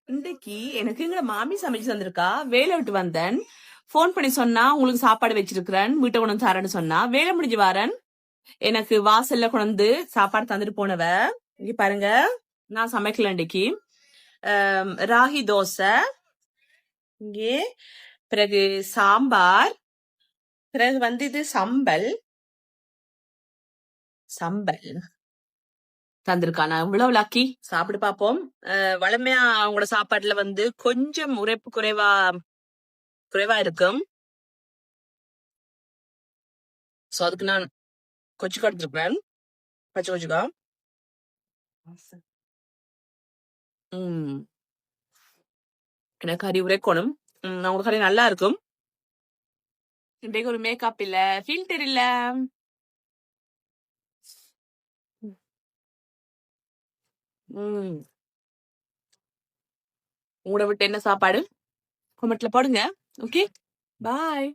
இன்னைக்கு எனக்கு எங்க மாமி சமைச்சு தந்திருக்கா. வேலை விட்டு வந்தேன். போன் பண்ணி சொன்னா உங்களுக்கு சாப்பாடு வச்சிருக்கிறேன், வீட்டை கொண்டு வந்து தரேன்னு சொன்னா, வேலை முடிஞ்சு வரேன். எனக்கு வாசல்ல கொண்டு வந்து சாப்பாடு தந்துட்டு போனவ. இங்க பாருங்க, நான் சமைக்கல இன்னைக்கு. ராகி தோசை, இங்கே பிறகு சாம்பார், பிறகு வந்து இது சம்பல் சம்பல் தந்திருக்கா. நான் இவ்வளவு லாக்கி. சாப்பிட்டு பார்ப்போம். வளமையா அவங்களோட சாப்பாட்டுல வந்து கொஞ்சம் உரைப்பு குறைவா குறைவா இருக்கும். சோ அதுக்கு நான் கொச்சிக்கா எடுத்துருக்கிறேன், பச்சை கொச்சிக்கா. ம் எனக்கு கறி உரைக்கணும். அவங்க கறி நல்லா இருக்கும். இன்றைக்கு ஒரு மேக்கப் இல்ல, ஃபில்டர் இல்ல. ம் உங்களோட விட்டு என்ன சாப்பாடு கமெண்ட்ல போடுங்க. ஓகே, பாய்.